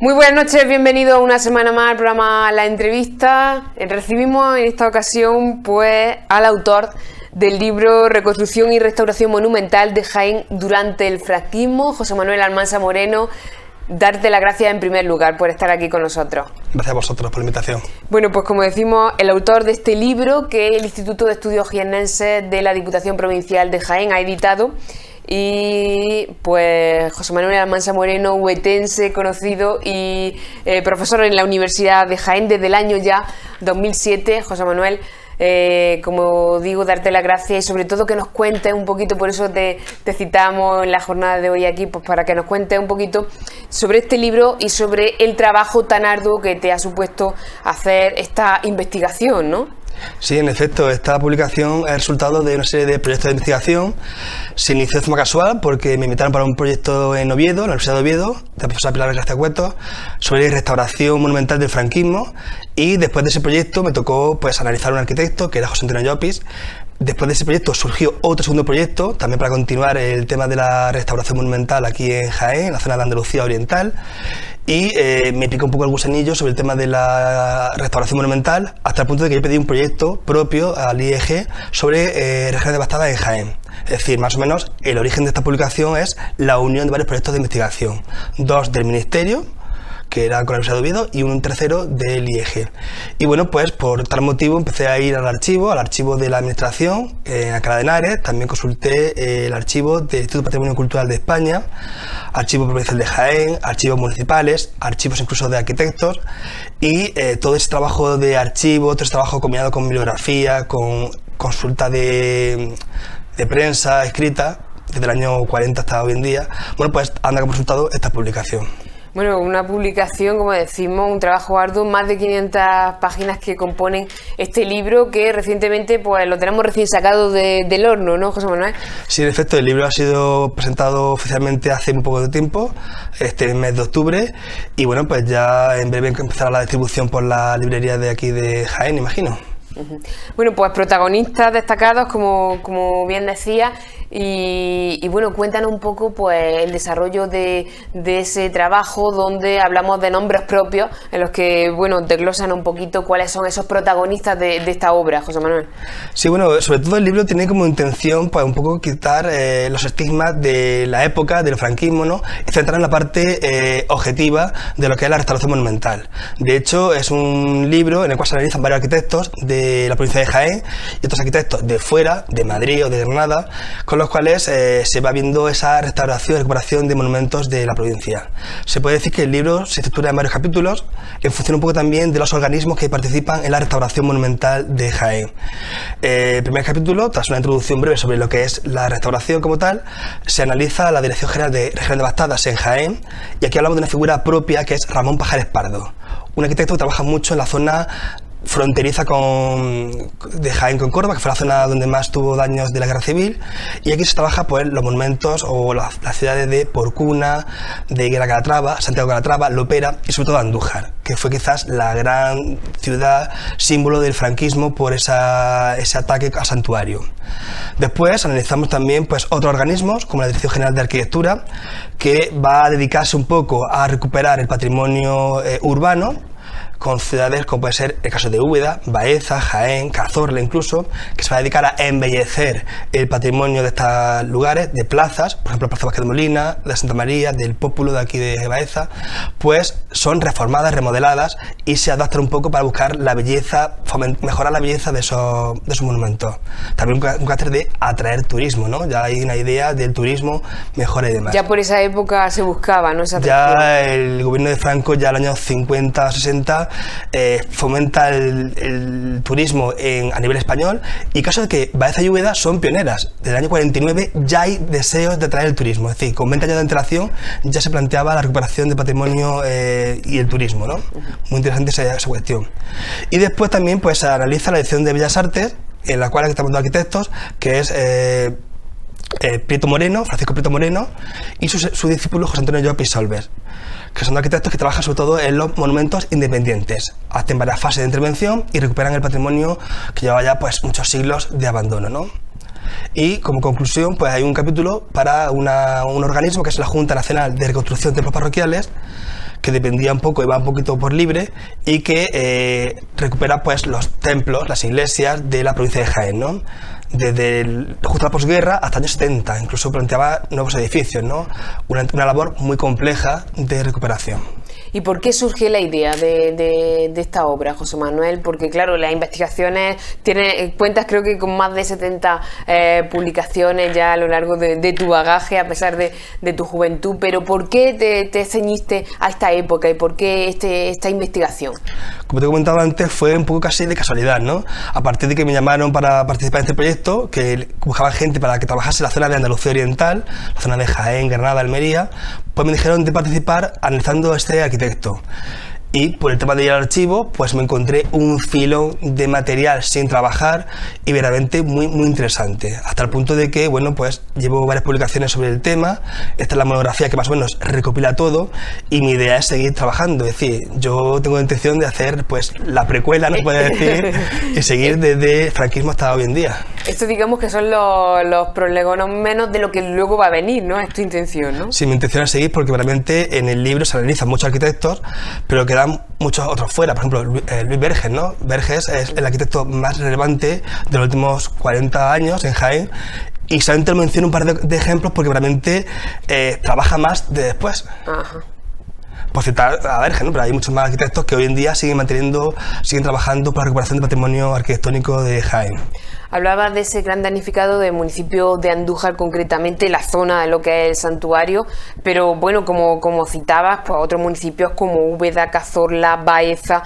Muy buenas noches, bienvenidos una semana más al programa La Entrevista. Recibimos en esta ocasión pues al autor del libro Reconstrucción y Restauración Monumental de Jaén durante el franquismo, José Manuel Almansa Moreno. Darte las gracias en primer lugar por estar aquí con nosotros. Gracias a vosotros por la invitación. Bueno, pues como decimos, el autor de este libro que el Instituto de Estudios Jiennenses de la Diputación Provincial de Jaén ha editado. Y pues José Manuel Almansa Moreno, huetense, conocido y profesor en la Universidad de Jaén desde el año ya 2007. José Manuel, como digo, darte las gracias y sobre todo que nos cuentes un poquito, por eso te citamos en la jornada de hoy aquí, pues para que nos cuentes un poquito sobre este libro y sobre el trabajo tan arduo que te ha supuesto hacer esta investigación, ¿no? Sí, en efecto, esta publicación es el resultado de una serie de proyectos de investigación. Se inició de forma casual porque me invitaron para un proyecto en Oviedo, en la Universidad de Oviedo, de la profesora Pilar García Cueto, sobre restauración monumental del franquismo, y después de ese proyecto me tocó pues analizar un arquitecto que era José Antonio Llopis. Después de ese proyecto surgió otro segundo proyecto, también para continuar el tema de la restauración monumental aquí en Jaén, en la zona de Andalucía Oriental, y me picó un poco el gusanillo sobre el tema de la restauración monumental, hasta el punto de que yo pedí un proyecto propio al IEG sobre regiones devastadas en Jaén. Es decir, más o menos el origen de esta publicación es la unión de varios proyectos de investigación, dos del Ministerio, que era con la Universidad de Oviedo, y un tercero del IEG. Y bueno, pues por tal motivo empecé a ir al archivo de la Administración, en Alcalá de Henares. También consulté el archivo del Instituto de Patrimonio Cultural de España, archivo provincial de Jaén, archivos municipales, archivos incluso de arquitectos, y todo ese trabajo de archivo, todo ese trabajo combinado con bibliografía, con consulta de prensa escrita, desde el año 40 hasta hoy en día, bueno, pues anda como resultado esta publicación. Bueno, una publicación, como decimos, un trabajo arduo, más de 500 páginas que componen este libro que recientemente pues lo tenemos recién sacado del horno, ¿no, José Manuel? Sí, en efecto, el libro ha sido presentado oficialmente hace un poco de tiempo, este mes de octubre, y bueno, pues ya en breve empezará la distribución por la librería de aquí de Jaén, imagino. Bueno, pues protagonistas destacados, como bien decía, y bueno, cuéntanos un poco pues el desarrollo de ese trabajo donde hablamos de nombres propios, en los que, bueno, desglosan un poquito cuáles son esos protagonistas de esta obra, José Manuel. Sí, bueno, sobre todo el libro tiene como intención pues un poco quitar los estigmas de la época, del franquismo, ¿no? Y centrar en la parte objetiva de lo que es la restauración monumental. De hecho, es un libro en el cual se analizan varios arquitectos de la provincia de Jaén y otros arquitectos de fuera, de Madrid o de Granada, con los cuales se va viendo esa restauración y recuperación de monumentos de la provincia. Se puede decir que el libro se estructura en varios capítulos en función un poco también de los organismos que participan en la restauración monumental de Jaén. El primer capítulo, tras una introducción breve sobre lo que es la restauración como tal, se analiza la Dirección General de Regiones Devastadas en Jaén, y aquí hablamos de una figura propia que es Ramón Pajares Pardo, un arquitecto que trabaja mucho en la zona fronteriza de Jaén con Córdoba, que fue la zona donde más tuvo daños de la guerra civil, y aquí se trabaja pues los monumentos o las ciudades de Porcuna, de Calatrava, Santiago de Calatrava, Lopera y sobre todo Andújar, que fue quizás la gran ciudad símbolo del franquismo por ese ataque a santuario. Después analizamos también pues otros organismos como la Dirección General de Arquitectura, que va a dedicarse un poco a recuperar el patrimonio urbano, con ciudades como puede ser el caso de Úbeda, Baeza, Jaén, Cazorla incluso, que se va a dedicar a embellecer el patrimonio de estos lugares, de plazas, por ejemplo Plaza Vázquez de Molina, de Santa María, del Pópulo de aquí de Baeza, pues son reformadas, remodeladas y se adaptan un poco para buscar la belleza, mejorar la belleza de esos monumentos. También un carácter de atraer turismo, ¿no? Ya hay una idea del turismo mejor y demás. Ya por esa época se buscaba, ¿no? Esa atracción. Ya el gobierno de Franco, ya en los años 50, 60, fomenta el turismo a nivel español, y caso de que Baeza y Úbeda son pioneras. Desde el año 49 ya hay deseos de atraer el turismo, es decir, con 20 años de antelación ya se planteaba la recuperación del patrimonio y el turismo, ¿no? Muy interesante esa cuestión. Y después también pues se analiza la Dirección de Bellas Artes, en la cual estamos dos arquitectos, que es Prieto Moreno, Francisco Prieto Moreno, y su discípulo José Antonio Llopis Solver, que son arquitectos que trabajan sobre todo en los monumentos independientes, hacen varias fases de intervención y recuperan el patrimonio que lleva ya pues muchos siglos de abandono, ¿no? Y como conclusión, pues hay un capítulo para un organismo que es la Junta Nacional de Reconstrucción de Templos Parroquiales, que dependía un poco, iba un poquito por libre, y que recupera pues los templos, las iglesias de la provincia de Jaén, ¿no? Desde justo la posguerra hasta años 70, incluso planteaba nuevos edificios, ¿no? Una labor muy compleja de recuperación. ¿Y por qué surge la idea de esta obra, José Manuel? Porque claro, las investigaciones, cuentas creo que con más de 70 publicaciones ya a lo largo de tu bagaje, a pesar de tu juventud, pero ¿por qué te ceñiste a esta época y por qué esta investigación? Como te comentaba antes, fue un poco casi de casualidad, ¿no? A partir de que me llamaron para participar en este proyecto, que buscaban gente para que trabajase en la zona de Andalucía Oriental, la zona de Jaén, Granada, Almería, pues me dijeron de participar analizando este arquitecto. Y por el tema de ir al archivo, pues me encontré un filón de material sin trabajar y verdaderamente muy interesante. Hasta el punto de que, bueno, pues llevo varias publicaciones sobre el tema. Esta es la monografía que más o menos recopila todo y mi idea es seguir trabajando. Es decir, yo tengo la intención de hacer pues la precuela, no puede decir, y seguir desde el franquismo hasta hoy en día. Esto digamos que son los prolegómenos menos de lo que luego va a venir, ¿no? Es tu intención, ¿no? Sí, mi intención es seguir porque realmente en el libro se analizan muchos arquitectos, pero quedan muchos otros fuera. Por ejemplo, Luis Verges, ¿no? Verges es el arquitecto más relevante de los últimos 40 años en Jaén y solamente menciono un par de ejemplos porque realmente trabaja más de después. Ajá. Por citar a Verges, ¿no? Pero hay muchos más arquitectos que hoy en día siguen trabajando por la recuperación del patrimonio arquitectónico de Jaén. Hablabas de ese gran damnificado del municipio de Andújar, concretamente la zona de lo que es el santuario, pero bueno, como citabas, pues otros municipios como Úbeda, Cazorla, Baeza.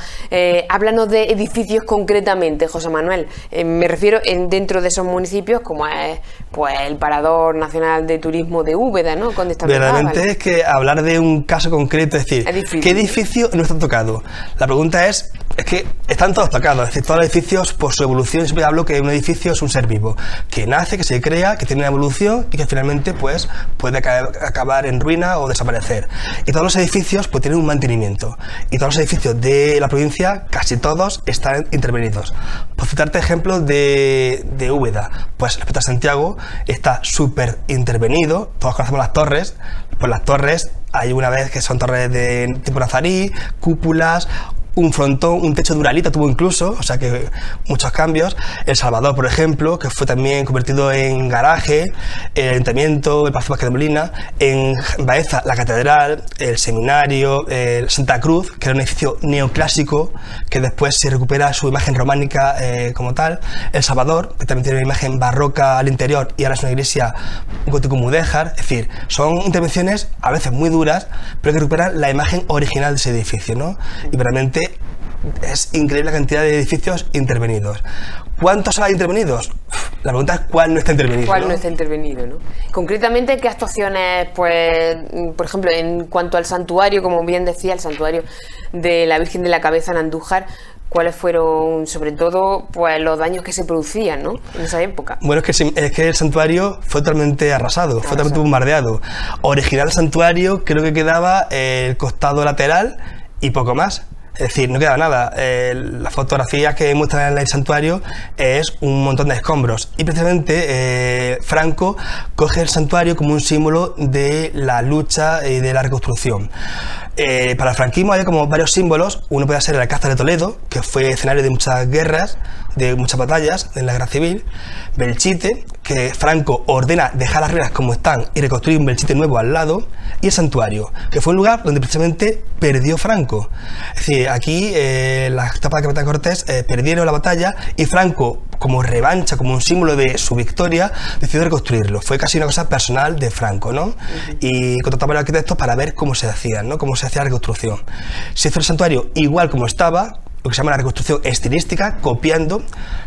Háblanos de edificios concretamente, José Manuel. Me refiero dentro de esos municipios, como es pues el Parador Nacional de Turismo de Úbeda, ¿no? Verdaderamente es que hablar de un caso concreto, es decir, ¿qué edificio no está tocado? La pregunta es que están todos tocados, es decir, todos los edificios por su evolución. Siempre hablo que un edificio es un ser vivo, que nace, que se crea, que tiene una evolución y que finalmente pues puede acabar en ruina o desaparecer. Y todos los edificios pues tienen un mantenimiento. Y todos los edificios de la provincia, casi todos, están intervenidos. Por citarte ejemplos de Úbeda, pues respecto a Santiago, está súper intervenido. Todos conocemos las torres. Pues las torres, hay una vez que son torres de tipo nazarí, cúpulas, un frontón, un techo de uralita tuvo incluso, o sea que muchos cambios. El Salvador, por ejemplo, que fue también convertido en garaje, el Ayuntamiento, el Palacio Vázquez de Molina. En Baeza, la Catedral, el Seminario, el Santa Cruz, que era un edificio neoclásico, que después se recupera su imagen románica como tal. El Salvador, que también tiene una imagen barroca al interior y ahora es una iglesia gótico mudéjar. Es decir, son intervenciones a veces muy duras, pero que recuperan la imagen original de ese edificio, ¿no? Y realmente es increíble la cantidad de edificios intervenidos. ¿Cuántos hay intervenidos? La pregunta es ¿cuál no está intervenido? ¿Cuál no está intervenido, no? Concretamente, ¿qué actuaciones, pues, por ejemplo, en cuanto al santuario, como bien decía, el santuario de la Virgen de la Cabeza en Andújar, cuáles fueron, sobre todo, pues los daños que se producían, ¿no?, en esa época? Bueno, es que el santuario fue totalmente arrasado, fue totalmente bombardeado. Original santuario, creo que quedaba el costado lateral y poco más. Es decir, no queda nada. Las fotografías que muestran en el santuario es un montón de escombros. Y precisamente Franco coge el santuario como un símbolo de la lucha y de la reconstrucción. Para el franquismo hay como varios símbolos. Uno puede ser el Alcázar de Toledo, que fue escenario de muchas guerras, de muchas batallas en la guerra civil. Belchite, que Franco ordena dejar las reglas como están y reconstruir un Belchite nuevo al lado. Y el santuario, que fue un lugar donde precisamente perdió Franco. Es decir, aquí las tropas de Capitán Cortés perdieron la batalla y Franco, como revancha, como un símbolo de su victoria, decidió reconstruirlo. Fue casi una cosa personal de Franco, ¿no? Y contrataba a los arquitectos para ver cómo se hacían, ¿no?, cómo se hacía la reconstrucción. Se hizo el santuario igual como estaba, lo que se llama la reconstrucción estilística, copiando,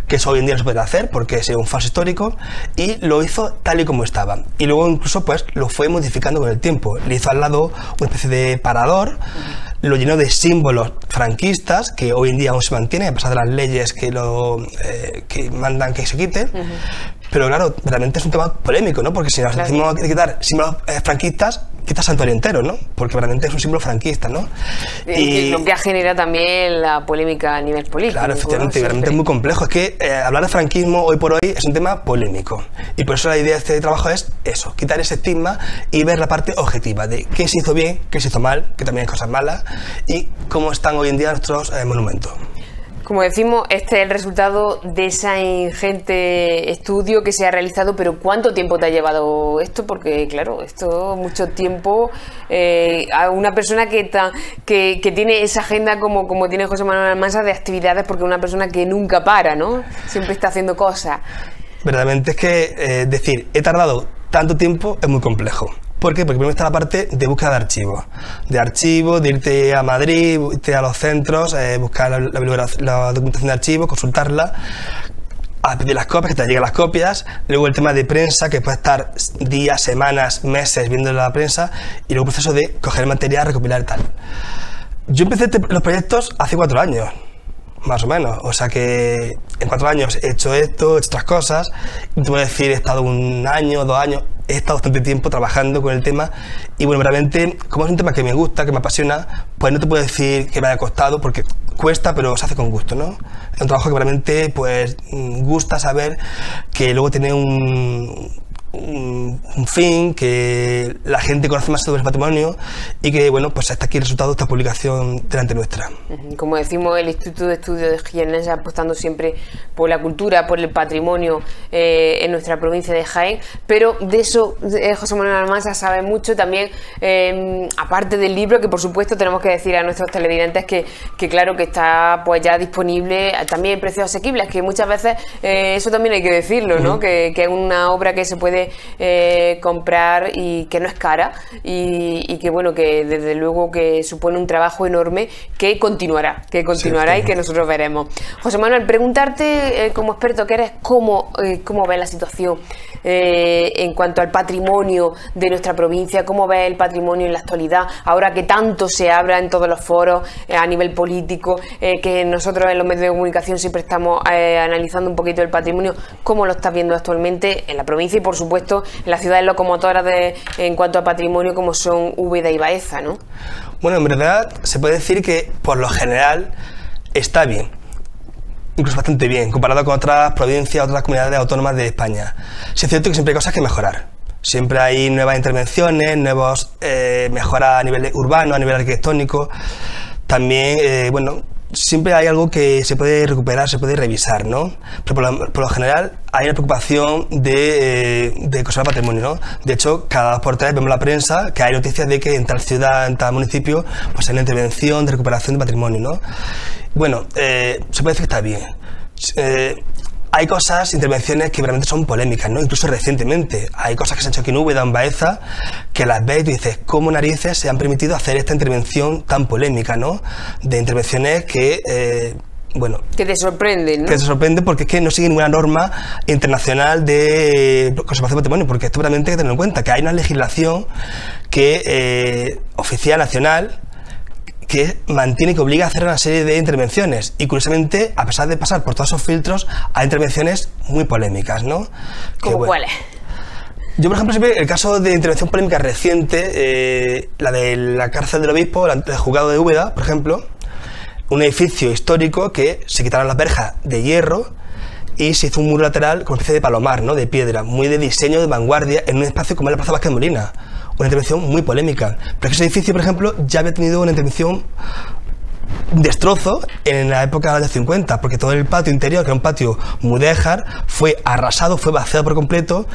que eso hoy en día no se puede hacer porque es un falso histórico, y lo hizo tal y como estaba. Y luego incluso pues lo fue modificando con el tiempo. Le hizo al lado una especie de parador, lo llenó de símbolos franquistas, que hoy en día aún se mantienen, a pesar de las leyes que mandan que se quiten. pero claro, realmente es un tema polémico, ¿no? Porque si nos decimos de quitar símbolos franquistas, quita santuario entero, ¿no? Porque realmente es un símbolo franquista, ¿no? Y lo que genera también la polémica a nivel político. Claro, efectivamente, ¿no? realmente es muy complejo. Es que hablar de franquismo hoy por hoy es un tema polémico. Y por eso la idea de este trabajo es eso, quitar ese estigma y ver la parte objetiva de qué se hizo bien, qué se hizo mal, que también hay cosas malas, y cómo están hoy en día nuestros monumentos. Como decimos, este es el resultado de ese ingente estudio que se ha realizado, pero ¿cuánto tiempo te ha llevado esto? Porque, claro, esto mucho tiempo a una persona que tiene esa agenda como tiene José Manuel Almansa de actividades, porque es una persona que nunca para, ¿no? Siempre está haciendo cosas. Verdaderamente es que decir, he tardado tanto tiempo es muy complejo. ¿Por qué? Porque primero está la parte de búsqueda de archivos, de irte a Madrid, irte a los centros, buscar la documentación de archivos, consultarla, a pedir las copias, que te lleguen las copias, luego el tema de prensa, que puede estar días, semanas, meses viendo la prensa, y luego el proceso de coger el material, recopilar y tal. Yo empecé los proyectos hace 4 años. Más o menos, o sea que en 4 años he hecho esto, he hecho otras cosas, y te puedo decir, he estado 1 año, 2 años, he estado bastante tiempo trabajando con el tema, y bueno, realmente, como es un tema que me gusta, que me apasiona, pues no te puedo decir que me haya costado, porque cuesta, pero se hace con gusto, ¿no? Es un trabajo que realmente, pues, gusta saber que luego tiene un fin, que la gente conoce más sobre el patrimonio y que, bueno, pues está aquí el resultado de esta publicación delante nuestra. Como decimos, el Instituto de Estudios de Jiennense apostando siempre por la cultura, por el patrimonio en nuestra provincia de Jaén, pero de eso José Manuel Almansa sabe mucho también, aparte del libro, que por supuesto tenemos que decir a nuestros televidentes que claro que está pues ya disponible también en precios asequibles, que muchas veces eso también hay que decirlo, ¿no? Que es una obra que se puede comprar y que no es cara y que bueno, que desde luego que supone un trabajo enorme que continuará sí, y que nosotros veremos. José Manuel, preguntarte como experto que eres, ¿cómo ves la situación en cuanto al patrimonio de nuestra provincia? ¿Cómo ves el patrimonio en la actualidad, ahora que tanto se habla en todos los foros a nivel político, que nosotros en los medios de comunicación siempre estamos analizando un poquito el patrimonio? ¿Cómo lo estás viendo actualmente en la provincia y por supuesto en las ciudades locomotoras en cuanto a patrimonio como son Úbeda y Baeza, ¿no? Bueno, en verdad se puede decir que por lo general está bien, incluso bastante bien, comparado con otras provincias, otras comunidades autónomas de España. Sí es cierto que siempre hay cosas que mejorar. Siempre hay nuevas intervenciones, mejoras a nivel urbano, a nivel arquitectónico. También, bueno, siempre hay algo que se puede recuperar, se puede revisar, ¿no? Pero por lo general hay una preocupación de conservar patrimonio, ¿no? De hecho, cada 2 por 3 vemos la prensa que hay noticias de que en tal ciudad, en tal municipio, pues hay una intervención de recuperación de patrimonio, ¿no? Bueno, se puede decir que está bien. Hay intervenciones que realmente son polémicas, ¿no? Incluso recientemente. Hay cosas que se han hecho aquí en Úbeda, en Baeza, que las ves y tú dices, ¿cómo narices se han permitido hacer esta intervención tan polémica, ¿no? De intervenciones que, bueno... Que te sorprenden, ¿no? Que te sorprende porque es que no sigue ninguna norma internacional de conservación de patrimonio, porque esto realmente hay que tener en cuenta que hay una legislación que oficial, nacional, que mantiene, que obliga a hacer una serie de intervenciones y curiosamente, a pesar de pasar por todos esos filtros, hay intervenciones muy polémicas, ¿no? ¿Cómo cuáles? Yo, por ejemplo, siempre el caso de intervención polémica reciente, la de la cárcel del obispo, el juzgado de Úbeda, por ejemplo, un edificio histórico que se quitaron las verjas de hierro y se hizo un muro lateral como una especie de palomar, ¿no? De piedra, muy de diseño, de vanguardia, en un espacio como es la Plaza Vázquez Molina. Una intervención muy polémica. Pero ese edificio, por ejemplo, ya había tenido una intervención, un destrozo en la época de los 50, porque todo el patio interior, que era un patio mudéjar, fue arrasado, fue vaciado por completo,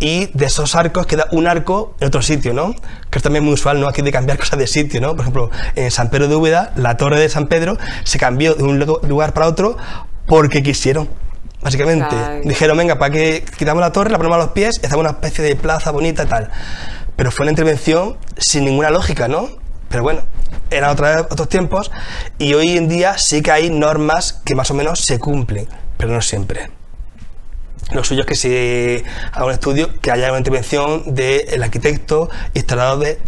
y de esos arcos queda un arco en otro sitio, ¿no? Que es también muy usual, ¿no? Aquí de cambiar cosas de sitio, ¿no? Por ejemplo, en San Pedro de Úbeda, la torre de San Pedro se cambió de un lugar para otro porque quisieron. Básicamente, dijeron, venga, para que quitamos la torre, la ponemos a los pies y hacemos una especie de plaza bonita y tal. Pero fue una intervención sin ninguna lógica, ¿no? Pero bueno, eran otros tiempos y hoy en día sí que hay normas que más o menos se cumplen, pero no siempre. Lo suyo es que se haga un estudio, que haya una intervención del arquitecto, historiadores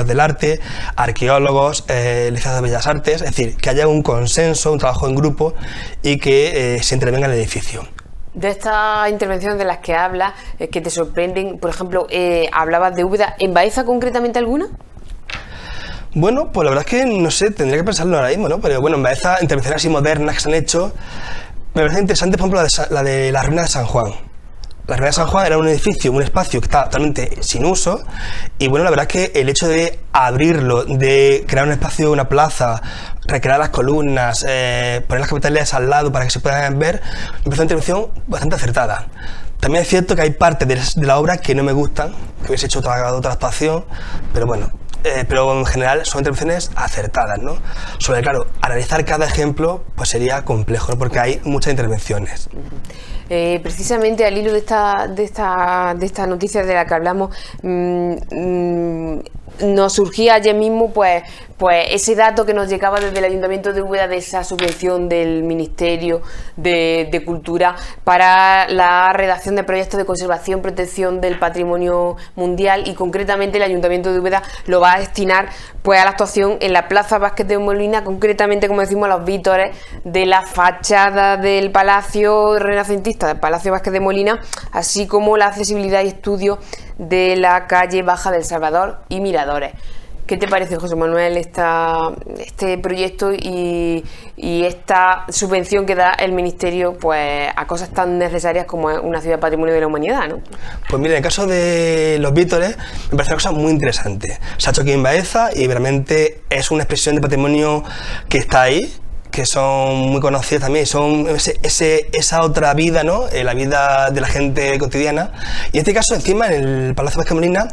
del arte, arqueólogos, licenciados de Bellas Artes, es decir, que haya un consenso, un trabajo en grupo y que se intervenga en el edificio. De estas intervenciones de las que hablas, que te sorprenden, por ejemplo, hablabas de Úbeda, ¿en Baeza concretamente alguna? Bueno, pues la verdad es que no sé, tendría que pensarlo ahora mismo, ¿no? Pero bueno, en Baeza, intervenciones así modernas que se han hecho, me parece interesante, por ejemplo, la de la ruina de San Juan. La ruina de San Juan era un edificio, un espacio que estaba totalmente sin uso, y bueno, la verdad es que el hecho de abrirlo, de crear un espacio, una plaza, recrear las columnas, poner las capiteles al lado para que se puedan ver, me parece una intervención bastante acertada. También es cierto que hay partes de la obra que no me gustan, que hubiese hecho otra actuación, pero bueno, pero en general son intervenciones acertadas, ¿no? Sobre, claro, analizar cada ejemplo pues sería complejo, ¿no? Porque hay muchas intervenciones. Precisamente al hilo de esta noticia de la que hablamos, nos surgía ayer mismo pues ese dato que nos llegaba desde el Ayuntamiento de Úbeda de esa subvención del Ministerio de Cultura para la redacción de proyectos de conservación, protección del patrimonio mundial, y concretamente el Ayuntamiento de Úbeda lo va a destinar pues a la actuación en la Plaza Vázquez de Molina, concretamente, como decimos, a los vítores de la fachada del Palacio renacentista del Palacio Vázquez de Molina, así como la accesibilidad y estudio de la calle Baja del Salvador y Miradores. ¿Qué te parece, José Manuel, este proyecto y esta subvención que da el Ministerio pues a cosas tan necesarias como una ciudad patrimonio de la humanidad, ¿no? Pues mira, en el caso de los vítores me parece una cosa muy interesante. Se ha hecho aquí en Baeza y realmente es una expresión de patrimonio que está ahí, que son muy conocidos también, son esa otra vida, ¿no? La vida de la gente cotidiana. Y en este caso, encima, en el Palacio Vázquez de Molina,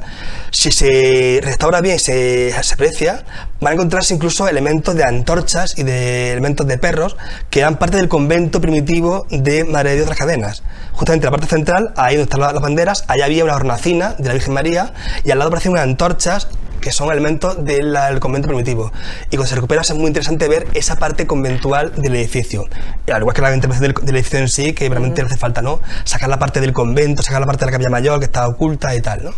si se restaura bien y se aprecia, van a encontrarse incluso elementos de antorchas y de elementos de perros que eran parte del convento primitivo de Madre de Dios de las Cadenas. Justamente en la parte central, ahí donde están las banderas, allá había una hornacina de la Virgen María y al lado aparecían unas antorchas que son elementos del convento primitivo. Y cuando se recupera es muy interesante ver esa parte conventual del edificio. Y al igual que la intervención del edificio en sí, que realmente le hace falta, ¿no? Sacar la parte del convento, sacar la parte de la capilla mayor que está oculta y tal, ¿no?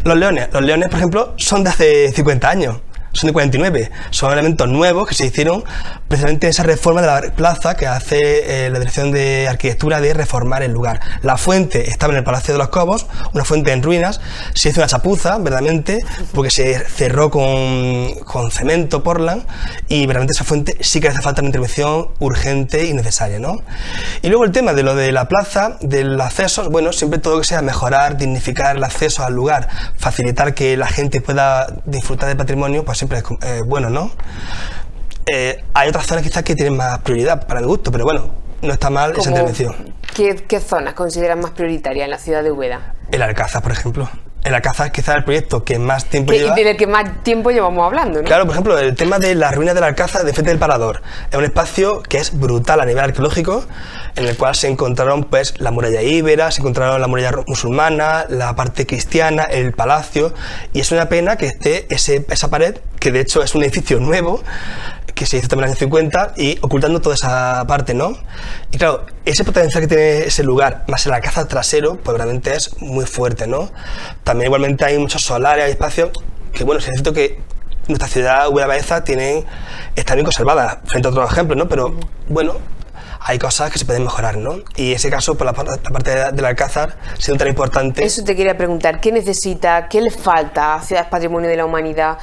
Los leones, por ejemplo, son de hace 50 años. Son de 49, son elementos nuevos que se hicieron precisamente en esa reforma de la plaza que hace la Dirección de Arquitectura de reformar el lugar. La fuente estaba en el Palacio de los Cobos, una fuente en ruinas, se hizo una chapuza, verdaderamente, porque se cerró con cemento, Portland, y verdaderamente esa fuente sí que hace falta una intervención urgente y necesaria, ¿no? Y luego el tema de lo de la plaza, de los accesos, bueno, siempre todo que sea mejorar, dignificar el acceso al lugar, facilitar que la gente pueda disfrutar del patrimonio, pues siempre es bueno, ¿no? Hay otras zonas quizás que tienen más prioridad para mi gusto, pero bueno, no está mal esa intervención. ¿Qué zonas consideran más prioritarias en la ciudad de Úbeda? El Alcázar, por ejemplo. El Alcázar quizás el proyecto que más tiempo lleva. Y del que más tiempo llevamos hablando, ¿no? Claro, por ejemplo, el tema de las ruinas del Alcázar de frente del Parador. Es un espacio que es brutal a nivel arqueológico, en el cual se encontraron pues la muralla íbera, se encontraron la muralla musulmana, la parte cristiana, el palacio, y es una pena que esté esa pared, que de hecho es un edificio nuevo, que se hizo también en los años 50, y ocultando toda esa parte, ¿no? Y claro, ese potencial que tiene ese lugar, más el Alcázar trasero, pues realmente es muy fuerte, ¿no? También igualmente hay muchos solares, hay espacios que, bueno, es cierto que nuestra ciudad, Úbeda Baeza, está bien conservada, frente a otros ejemplos, ¿no? Pero, bueno, hay cosas que se pueden mejorar, ¿no? Y en ese caso, por la parte del Alcázar, siendo tan importante... Eso te quería preguntar, ¿qué necesita, qué le falta a ciudades patrimonio de la humanidad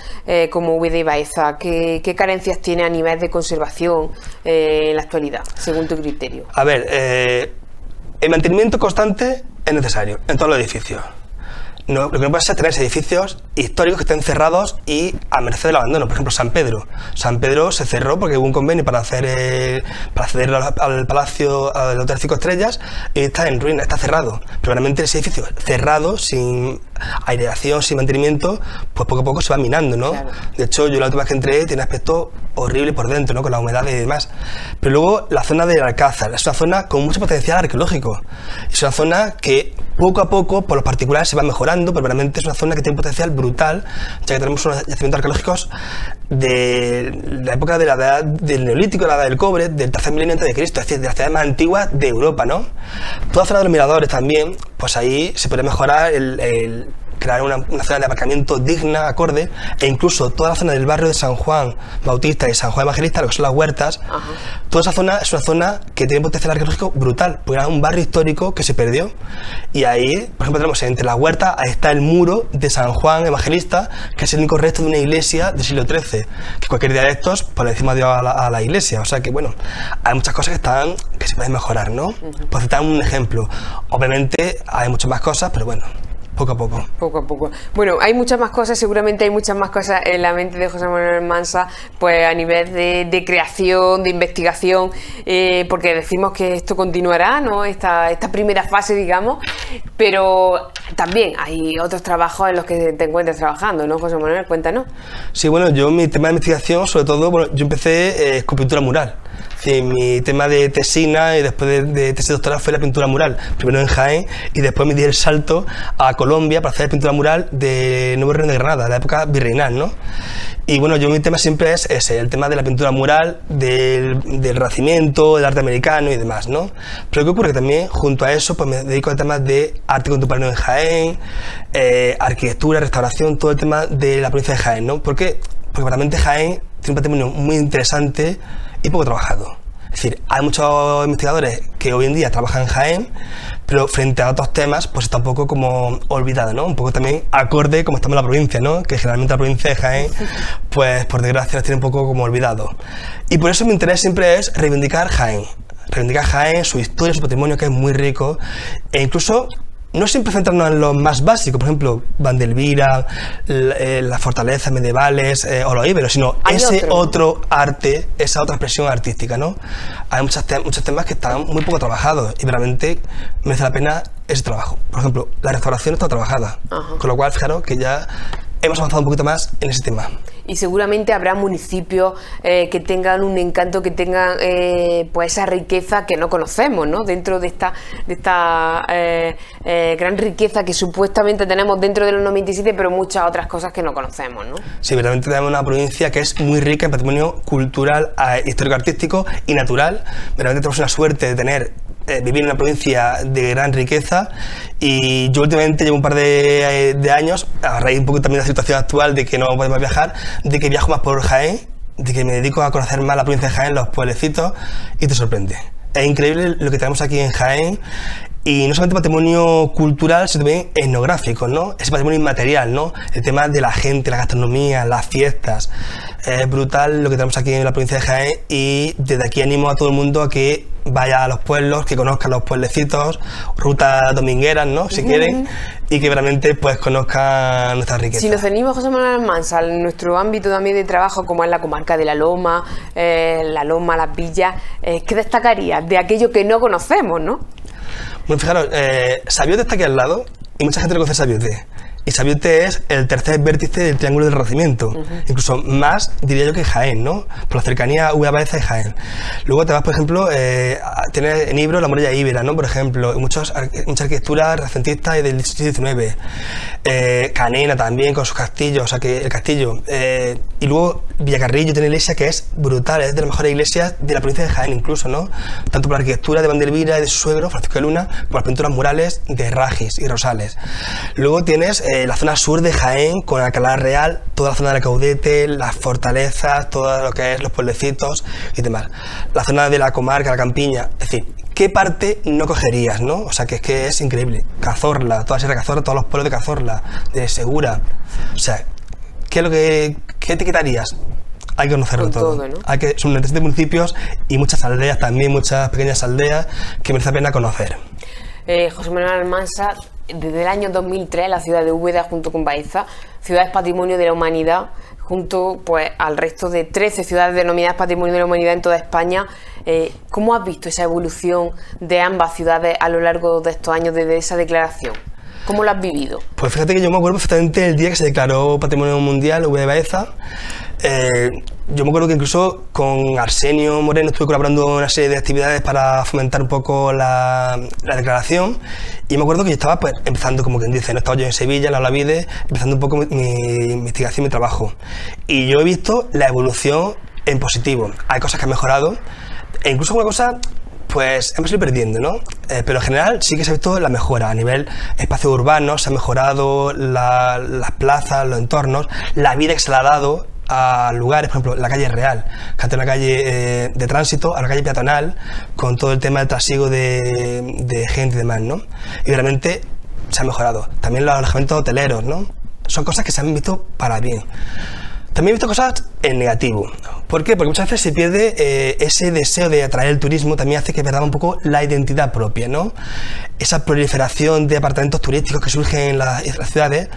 como Úbeda y Baeza? ¿Qué carencias tiene a nivel de conservación en la actualidad, según tu criterio? A ver, el mantenimiento constante es necesario en todos los edificios. No, lo que no puede ser es tener edificios históricos que estén cerrados y a merced del abandono. Por ejemplo, San Pedro. San Pedro se cerró porque hubo un convenio para acceder al Palacio, al Hotel 5 Estrellas, y está en ruina, está cerrado. Pero realmente ese edificio cerrado, sin aireación, sin mantenimiento, pues poco a poco se va minando, ¿no? Claro. De hecho, yo la última vez que entré tiene aspecto horrible por dentro, ¿no? Con la humedad y demás. Pero luego la zona del Alcázar es una zona con mucho potencial arqueológico. Es una zona que poco a poco, por los particulares, se va mejorando, pero realmente es una zona que tiene un potencial brutal, ya que tenemos unos yacimientos arqueológicos de la época de la edad del Neolítico, de la edad del cobre, del tercer milenio antes de Cristo, es decir, de las ciudades más antiguas de Europa, ¿no? Toda la zona de los miradores también, pues ahí se puede mejorar que crear una zona de aparcamiento digna, acorde, e incluso toda la zona del barrio de San Juan Bautista y San Juan Evangelista, lo que son las huertas, toda esa zona es una zona que tiene un potencial arqueológico brutal, porque era un barrio histórico que se perdió. Y ahí, por ejemplo, tenemos entre las huertas, ahí está el muro de San Juan Evangelista, que es el único resto de una iglesia del siglo XIII, que cualquier día de estos, pues le decimos adiós a la iglesia. O sea que, bueno, hay muchas cosas que se pueden mejorar, ¿no? Por citar un ejemplo. Obviamente hay muchas más cosas, pero bueno, poco a poco. Poco a poco. Bueno, hay muchas más cosas, seguramente hay muchas más cosas en la mente de José Manuel Almansa, pues a nivel de creación, de investigación, porque decimos que esto continuará, ¿no? Esta primera fase, digamos, pero también hay otros trabajos en los que te encuentras trabajando, ¿no, José Manuel? Cuéntanos. Sí, bueno, yo mi tema de investigación, sobre todo, bueno, yo empecé con pintura mural. Sí, mi tema de tesina y después de tesis doctoral fue la pintura mural, primero en Jaén y después me di el salto a Colombia para hacer pintura mural de Nuevo Reino de Granada, de la época virreinal, ¿no? Y bueno, yo mi tema siempre es ese, el tema de la pintura mural, del Renacimiento, del arte americano y demás, ¿no? Pero ¿qué ocurre? Que también junto a eso pues me dedico a temas de arte contemporáneo en Jaén, arquitectura, restauración, todo el tema de la provincia de Jaén, ¿no? ¿Por qué? Porque realmente Jaén tiene un patrimonio muy interesante y poco trabajado. Es decir, hay muchos investigadores que hoy en día trabajan en Jaén, pero frente a otros temas, pues está un poco como olvidado, ¿no? Un poco también acorde como estamos en la provincia, ¿no? Que generalmente la provincia de Jaén, pues por desgracia, las tiene un poco como olvidado. Y por eso mi interés siempre es reivindicar Jaén, su historia, su patrimonio, que es muy rico, e incluso no siempre centrarnos en lo más básico, por ejemplo, Vandelvira, las fortalezas medievales o los íberos, sino ese otro arte, esa otra expresión artística, ¿no? Hay muchos temas que están muy poco trabajados y realmente merece la pena ese trabajo. Por ejemplo, la restauración está trabajada, con lo cual, fijaros que ya hemos avanzado un poquito más en ese tema. Y seguramente habrá municipios que tengan un encanto, que tengan pues esa riqueza que no conocemos, ¿no? Dentro de esta gran riqueza que supuestamente tenemos dentro del 97, pero muchas otras cosas que no conocemos, ¿no? Sí, verdaderamente tenemos una provincia que es muy rica en patrimonio cultural, histórico-artístico y natural. Verdaderamente tenemos una suerte de tener vivir en una provincia de gran riqueza, y yo últimamente llevo un par de años, a raíz un poco también de la situación actual de que no podemos viajar, de que viajo más por Jaén, de que me dedico a conocer más la provincia de Jaén, los pueblecitos, y te sorprende. Es increíble lo que tenemos aquí en Jaén, y no solamente patrimonio cultural, sino también etnográfico, ¿no? Ese patrimonio inmaterial, ¿no? El tema de la gente, la gastronomía, las fiestas. Es brutal lo que tenemos aquí en la provincia de Jaén, y desde aquí animo a todo el mundo a que vaya a los pueblos, que conozcan los pueblecitos, rutas domingueras, ¿no? Si quieren, y que realmente pues conozcan nuestra riqueza. Si nos venimos, José Manuel Almansa, en nuestro ámbito también de trabajo, como es la comarca de La Loma, Las Villas, ¿qué destacarías de aquello que no conocemos, no? Bueno, fijaros, Sabiote está aquí al lado y mucha gente no conoce Sabiote. Y Sabiote es el tercer vértice del Triángulo del Renacimiento, incluso más, diría yo, que Jaén, ¿no? Por la cercanía Úbeda Baeza y Jaén. Luego te vas, por ejemplo, tienes en Ibro la muralla íbera, ¿no? Por ejemplo, mucha arquitectura renacentista del siglo XIX. Canena también, con sus castillos, o sea que el castillo. Y luego Villacarrillo tiene una iglesia que es brutal, es de las mejores iglesias de la provincia de Jaén incluso, ¿no? Tanto por la arquitectura de Vandelvira y de su suegro, Francisco de Luna, como las pinturas murales de Ragis y Rosales. Luego tienes la zona sur de Jaén, con Alcalá Real, toda la zona del Caudete, las fortalezas, todo lo que es los pueblecitos y demás. La zona de la comarca, la campiña, es decir, ¿qué parte no cogerías, no? O sea, que es increíble. Cazorla, toda Sierra Cazorla, todos los pueblos de Cazorla, de Segura. O sea, ¿qué te quitarías? Hay que conocerlo todo, ¿no? Son 97 municipios y muchas aldeas también, muchas pequeñas aldeas que merece la pena conocer. José Manuel Almansa, desde el año 2003 la ciudad de Úbeda, junto con Baeza, ciudades patrimonio de la humanidad, junto pues al resto de 13 ciudades denominadas patrimonio de la humanidad en toda España. ¿Cómo has visto esa evolución de ambas ciudades a lo largo de estos años desde esa declaración? ¿Cómo lo has vivido? Pues fíjate que yo me acuerdo perfectamente el día que se declaró Patrimonio Mundial Úbeda de Baeza. Yo me acuerdo que incluso con Arsenio Moreno estuve colaborando en una serie de actividades para fomentar un poco la declaración, y me acuerdo que yo estaba pues empezando, como quien dice, no estaba yo en Sevilla, en la Olavide, empezando un poco mi investigación, mi trabajo, y yo he visto la evolución en positivo. Hay cosas que han mejorado, e incluso una cosa pues hemos ido perdiendo, ¿no? Pero en general sí que se ha visto la mejora. A nivel espacio urbano se ha mejorado las plazas, los entornos, la vida que se le ha dado a lugares, por ejemplo, la calle Real, que antes era una calle de tránsito, a la calle peatonal, con todo el tema del trasiego de gente y demás, ¿no? Y realmente se ha mejorado. También los alojamientos hoteleros, ¿no? Son cosas que se han visto para bien. También he visto cosas en negativo. ¿Por qué? Porque muchas veces se pierde ese deseo de atraer el turismo, también hace que perdamos un poco la identidad propia, ¿no? Esa proliferación de apartamentos turísticos que surgen en las ciudades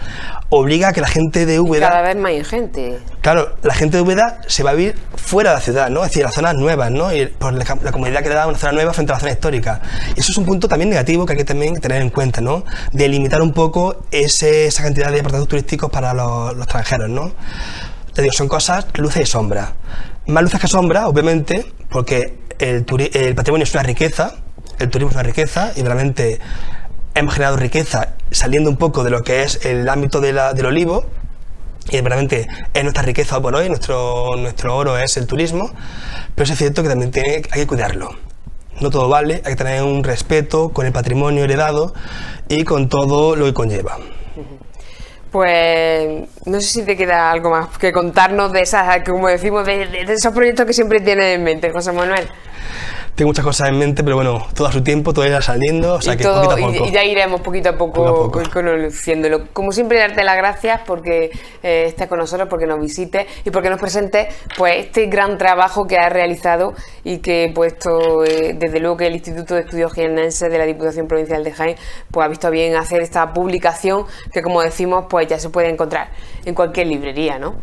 obliga a que la gente de Úbeda... Cada vez más hay gente. Claro, la gente de Úbeda se va a vivir fuera de la ciudad, ¿no? Es decir, las zonas nuevas, ¿no? Y por la comodidad que le da una zona nueva frente a la zona histórica. Y eso es un punto también negativo que hay que también tener en cuenta, ¿no? De limitar un poco esa cantidad de apartamentos turísticos para los extranjeros, ¿no? Te digo, son cosas, luces y sombras. Más luces que sombras, obviamente, porque el patrimonio es una riqueza, el turismo es una riqueza, y realmente hemos generado riqueza saliendo un poco de lo que es el ámbito del olivo, y realmente es nuestra riqueza por hoy, nuestro oro es el turismo, pero es cierto que también hay que cuidarlo. No todo vale, hay que tener un respeto con el patrimonio heredado y con todo lo que conlleva. Pues no sé si te queda algo más que contarnos de esas, como decimos, de esos proyectos que siempre tienes en mente, José Manuel. Tengo muchas cosas en mente, pero bueno, todo a su tiempo, todo irá saliendo, o sea que poquito a poco. Y ya iremos poquito a poco conociéndolo. Como siempre, darte las gracias porque estés con nosotros, porque nos visites y porque nos presentes pues este gran trabajo que has realizado y que puesto desde luego que el Instituto de Estudios Jiennenses de la Diputación Provincial de Jaén pues ha visto bien hacer esta publicación que, como decimos, pues ya se puede encontrar en cualquier librería, ¿no?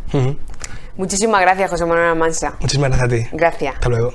Muchísimas gracias, José Manuel Almansa. Muchísimas gracias a ti. Gracias. Hasta luego.